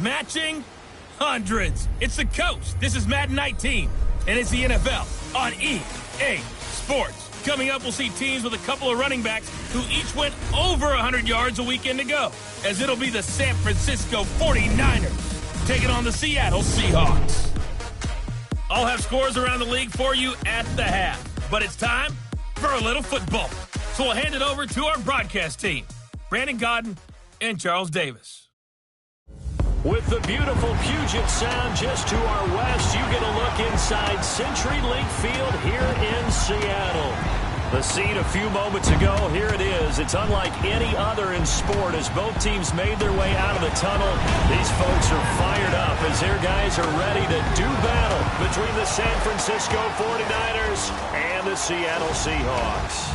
Matching hundreds. It's the coast. This is Madden 19, and it's the NFL on EA Sports. Coming up, we'll see teams with a couple of running backs who each went over 100 yards a weekend ago, as it'll be the San Francisco 49ers taking on the Seattle Seahawks. I'll have scores around the league for you at the half, but it's time for a little football. So we'll hand it over to our broadcast team, Brandon Godden and Charles Davis. With the beautiful Puget Sound just to our west, you get a look inside CenturyLink Field here in Seattle. The scene a few moments ago, here it is. It's unlike any other in sport as both teams made their way out of the tunnel. These folks are fired up as their guys are ready to do battle between the San Francisco 49ers and the Seattle Seahawks.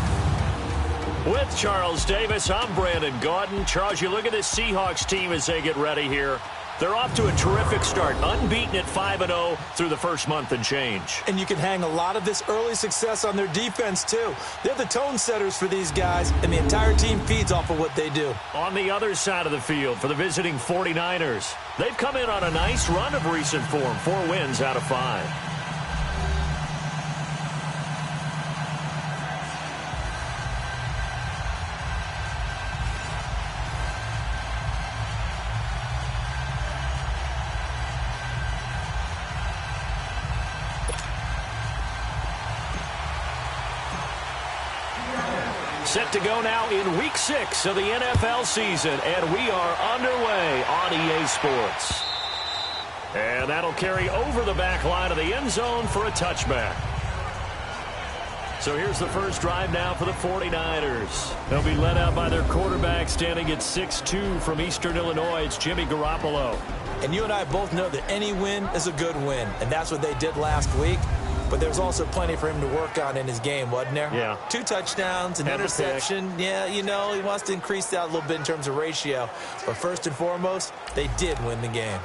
With Charles Davis, I'm Brandon Gaudin. Charles, you look at this Seahawks team as they get ready here. They're off to a terrific start, unbeaten at 5-0 through the first month and change. And you can hang a lot of this early success on their defense, too. They're the tone setters for these guys, and the entire team feeds off of what they do. On the other side of the field for the visiting 49ers, they've come in on a nice run of recent form, 4 wins out of 5. Set to go now in Week 6 of the NFL season, and we are underway on EA Sports. And that'll carry over the back line of the end zone for a touchback. So here's the first drive now for the 49ers. They'll be led out by their quarterback standing at 6'2" from Eastern Illinois. It's Jimmy Garoppolo. And you and I both know that any win is a good win, and that's what they did last week. But there's also plenty for him to work on in his game, wasn't there? Yeah. 2 touchdowns, an interception. Yeah, you know, he wants to increase that a little bit in terms of ratio. But first and foremost, they did win the game.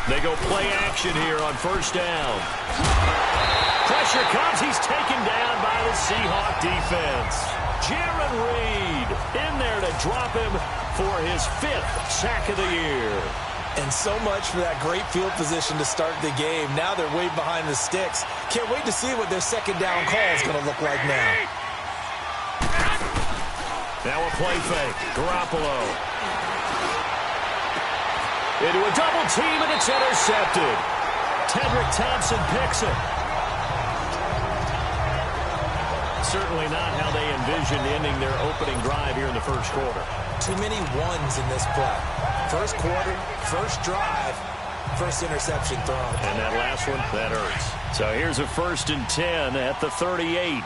They go play action here on first down. Pressure comes. He's taken down by the Seahawk defense. Jaron Reed in there to drop him for his 5th sack of the year. And so much for that great field position to start the game. Now they're way behind the sticks. Can't wait to see what their second down call is going to look like now. Now a play fake. Garoppolo. Into a double team, and it's intercepted. Tedrick Thompson picks it. Certainly not how they envisioned ending their opening drive here in the first quarter. Too many ones in this play. First quarter, first drive, first interception thrown. And that last one, that hurts. So here's a 1st and 10 at the 38.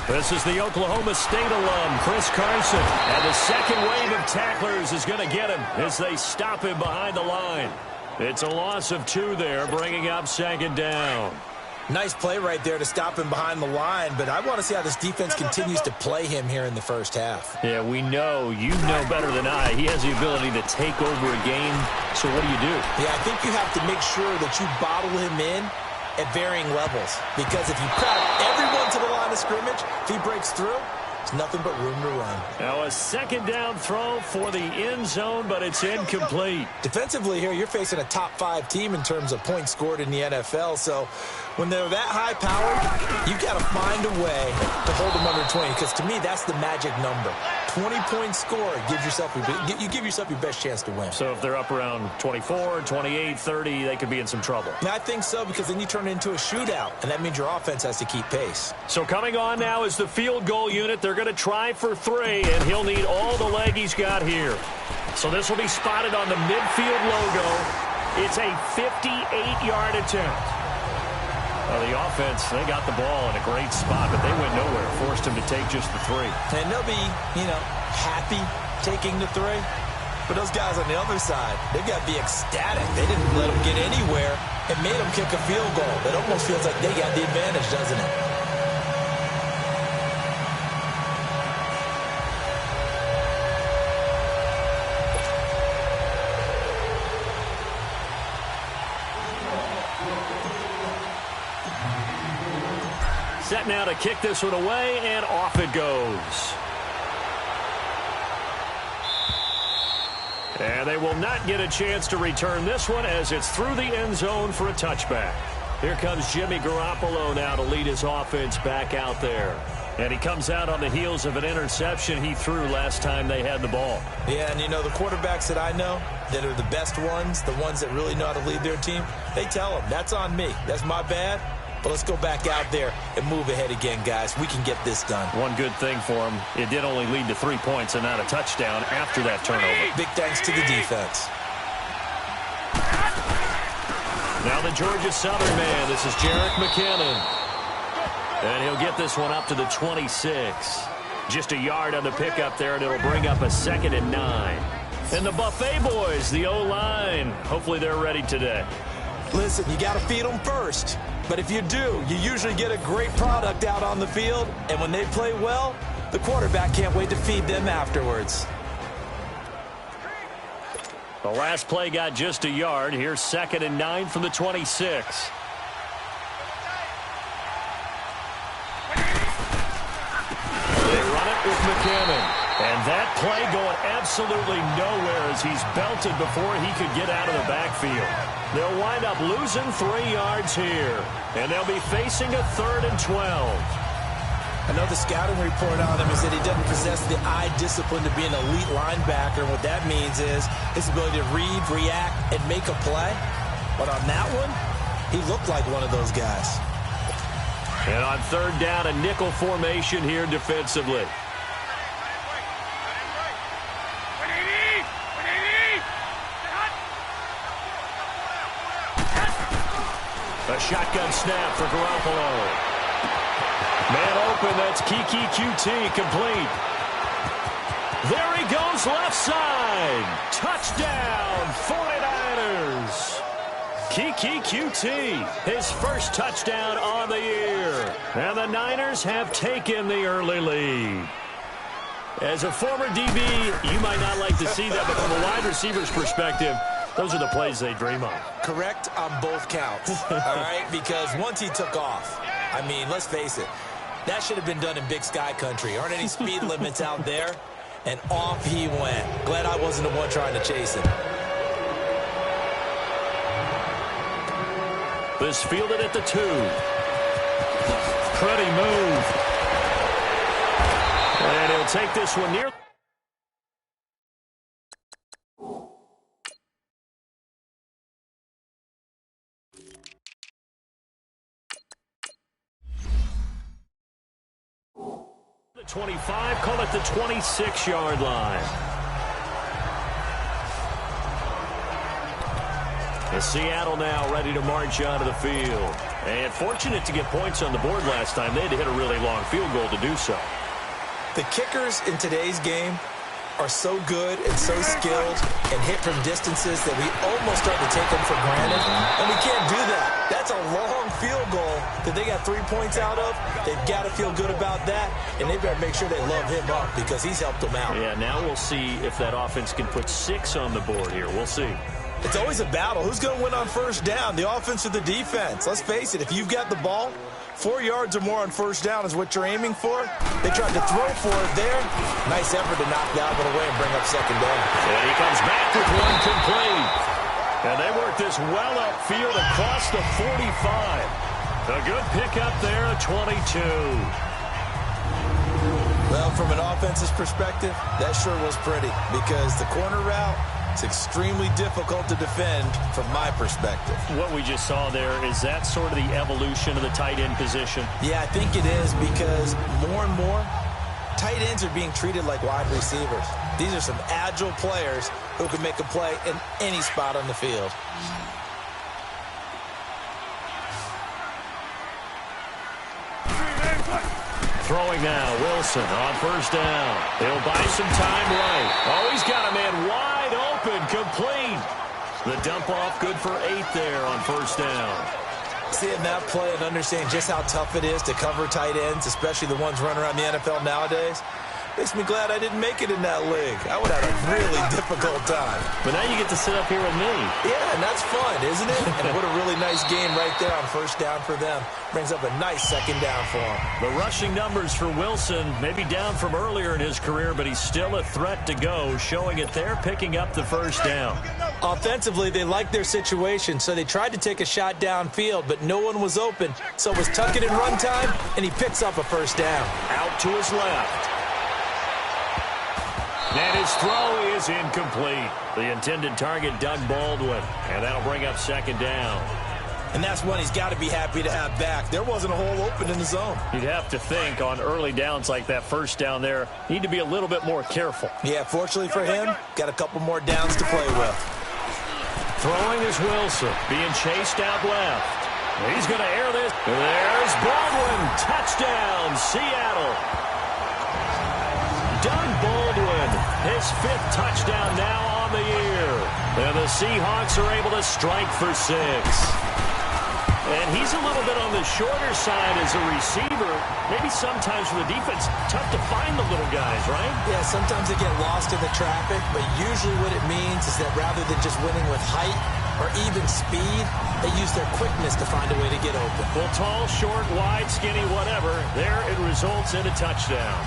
This is the Oklahoma State alum, Chris Carson. And the second wave of tacklers is going to get him as they stop him behind the line. It's a loss of 2 there, bringing up 2nd down. Nice play right there to stop him behind the line, but I want to see how this defense continues to play him here in the first half. Yeah, we know, you know better than I, he has the ability to take over a game. So what do you do? Yeah, I think you have to make sure that you bottle him in at varying levels, because if you crowd everyone to the line of scrimmage, if he breaks through, it's nothing but room to run. Now a 2nd down throw for the end zone, but it's incomplete. Defensively here, you're facing a top 5 team in terms of points scored in the NFL, so when they're that high-powered, you got to find a way to hold them under 20, because to me, that's the magic number. 20-point score, you give yourself your best chance to win. So if they're up around 24, 28, 30, they could be in some trouble. I think so, because then you turn it into a shootout, and that means your offense has to keep pace. So coming on now is the field goal unit. They're going to try for 3, and he'll need all the leg he's got here. So this will be spotted on the midfield logo. It's a 58-yard attempt. Well, the offense, they got the ball in a great spot, but they went nowhere. Forced him to take just the 3. And they'll be, happy taking the 3. But those guys on the other side, they've got to be ecstatic. They didn't let them get anywhere and made them kick a field goal. It almost feels like they got the advantage, doesn't it? set now to kick this one away, and off it goes. And they will not get a chance to return this one as it's through the end zone for a touchback. Here comes Jimmy Garoppolo now to lead his offense back out there. And he comes out on the heels of an interception he threw last time they had the ball. Yeah, and you know, the quarterbacks that I know that are the best ones, the ones that really know how to lead their team, they tell them, that's on me. That's my bad. But let's go back out there and move ahead again, guys. We can get this done. One good thing for him, it did only lead to 3 points and not a touchdown after that turnover. Big thanks to the defense. Now the Georgia Southern man, this is Jerick McKinnon. And he'll get this one up to the 26. Just a yard on the pickup there, and it'll bring up a 2nd and 9. And the Buffet boys, the O-line, hopefully they're ready today. Listen, you got to feed them first. But if you do, you usually get a great product out on the field. And when they play well, the quarterback can't wait to feed them afterwards. The last play got just a yard. Here's 2nd and 9 from the 26. With McKinnon. And that play going absolutely nowhere as he's belted before he could get out of the backfield. They'll wind up losing 3 yards here. And they'll be facing a 3rd and 12. I know the scouting report on him is that he doesn't possess the eye discipline to be an elite linebacker. And what that means is his ability to read, react, and make a play. But on that one, he looked like one of those guys. And on 3rd down, a nickel formation here defensively. A shotgun snap for Garoppolo. Man open, that's Kiki QT, complete. There he goes, left side. Touchdown, 49ers. Kiki QT, his first touchdown on the year. And the Niners have taken the early lead. As a former DB, you might not like to see that, but from a wide receiver's perspective, those are the plays they dream of. Correct on both counts, all right? Because once he took off, I mean, let's face it, that should have been done in Big Sky country. Aren't any speed limits out there? And off he went. Glad I wasn't the one trying to chase him. This fielded at the 2. Pretty move. And he'll take this one near. The 25, call it the 26-yard line. And Seattle now ready to march onto the field. And fortunate to get points on the board last time. They had to hit a really long field goal to do so. The kickers in today's game are so good and so skilled and hit from distances that we almost start to take them for granted. And we can't do that. That's a long field goal that they got 3 points out of. They've got to feel good about that, and they better make sure they love him up because he's helped them out. Yeah, now we'll see if that offense can put 6 on the board here. We'll see. It's always a battle. Who's going to win on first down, the offense or the defense? Let's face it, if you've got the ball, 4 yards or more on first down is what you're aiming for. They tried to throw for it there. Nice effort to knock that one away and bring up 2nd down. And he comes back with one complete. And they work this well upfield across the 45. A good pickup there at 22. Well, from an offense's perspective, that sure was pretty because the corner route, it's extremely difficult to defend from my perspective. What we just saw there, is that sort of the evolution of the tight end position? Yeah, I think it is because more and more, tight ends are being treated like wide receivers. These are some agile players who can make a play in any spot on the field. Throwing now, Wilson on first down. He'll buy some time right. Oh, he's got a man wide open, complete. The dump off good for 8 there on first down. Seeing that play and understanding just how tough it is to cover tight ends, especially the ones running around the NFL nowadays, Makes me glad I didn't make it in that league. I would have had a really difficult time. But now you get to sit up here with me. Yeah, and that's fun, isn't it? And what a really nice game right there on first down for them. Brings up a nice second down for them. The rushing numbers for Wilson may be down from earlier in his career, but he's still a threat to go, showing it there, picking up the first down. Offensively, they liked their situation, so they tried to take a shot downfield, but no one was open. So it was tuck it and run time, and he picks up a first down. Out to his left. And his throw is incomplete. The intended target, Doug Baldwin, and that'll bring up second down. And that's one he's got to be happy to have back. There wasn't a hole open in the zone. You'd have to think on early downs like that first down there, need to be a little bit more careful. Yeah, fortunately for him, got a couple more downs to play with. Throwing is Wilson, being chased out left. He's going to air this. There's Baldwin. Touchdown, Seattle. Doug Baldwin, his 5th touchdown now on the year. And the Seahawks are able to strike for 6. And he's a little bit on the shorter side as a receiver. Maybe sometimes for the defense, tough to find the little guys, right? Yeah, sometimes they get lost in the traffic, but usually what it means is that rather than just winning with height or even speed, they use their quickness to find a way to get open. Well, tall, short, wide, skinny, whatever, there it results in a touchdown.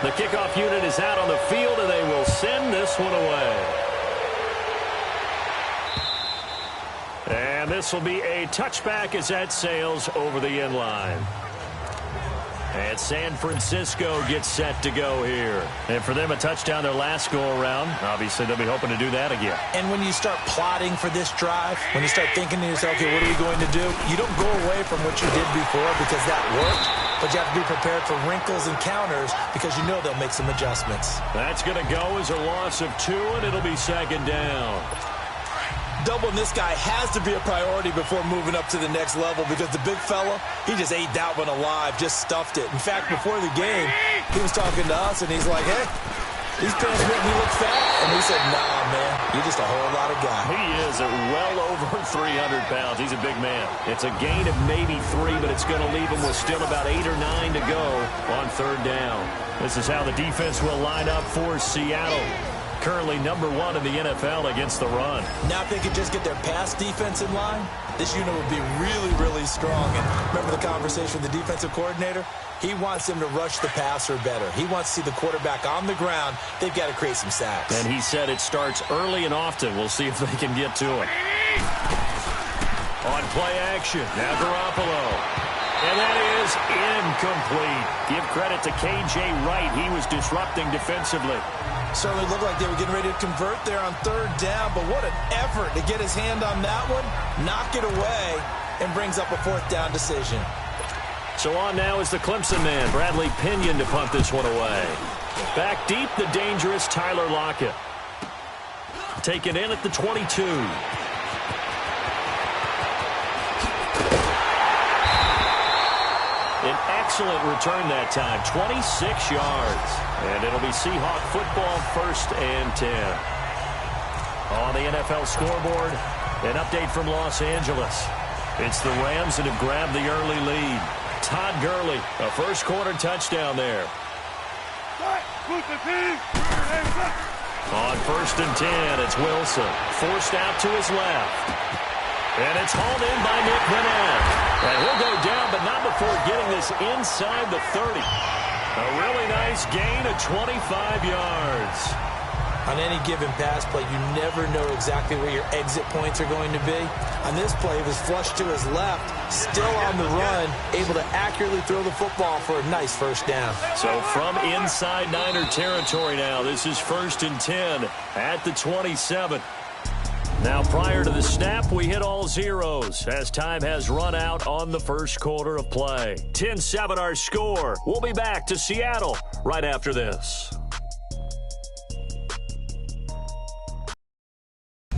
The kickoff unit is out on the field, and they will send this one away. And this will be a touchback as that sails over the end line. And San Francisco gets set to go here. And for them, a touchdown their last go-around. Obviously, they'll be hoping to do that again. And when you start plotting for this drive, when you start thinking to yourself, okay, what are we going to do? You don't go away from what you did before because that worked. But you have to be prepared for wrinkles and counters because you know they'll make some adjustments. That's going to go as a loss of 2, and it'll be second down. Doubling this guy has to be a priority before moving up to the next level because the big fella, he just ate that one alive, just stuffed it. In fact, before the game, he was talking to us, and he's like, hey, these pants make me look fat. And we said, nah, man, you're just a whole lot of guy. He is at well over 300 pounds. He's a big man. It's a gain of maybe 3, but it's going to leave him with still about 8 or 9 to go on third down. This is how the defense will line up for Seattle. Currently number 1 in the NFL against the run. Now if they could just get their pass defense in line, this unit would be really, really strong. And remember the conversation with the defensive coordinator? He wants them to rush the passer better. He wants to see the quarterback on the ground. They've got to create some sacks. And he said it starts early and often. We'll see if they can get to it. On play action, now Garoppolo. And that is incomplete. Give credit to K.J. Wright. He was disrupting defensively. Certainly looked like they were getting ready to convert there on third down, but what an effort to get his hand on that one, knock it away, and brings up a 4th down decision. So on now is the Clemson man, Bradley Pinion, to punt this one away. Back deep, the dangerous Tyler Lockett. Taken in at the 22. An excellent return that time, 26 yards. And it'll be Seahawk football, 1st and 10. On the NFL scoreboard, an update from Los Angeles. It's the Rams that have grabbed the early lead. Todd Gurley, a first-quarter touchdown there. On 1st and 10, it's Wilson. Forced out to his left. And it's hauled in by Nick Vanette. And he'll go down, but not before getting this inside the 30. A really nice gain of 25 yards. On any given pass play, you never know exactly where your exit points are going to be. On this play, it was flushed to his left, still on the run, able to accurately throw the football for a nice first down. So from inside Niner territory now, this is 1st and 10 at the 27. Now, prior to the snap, we hit all zeros as time has run out on the first quarter of play. 10-7 our score. We'll be back to Seattle right after this.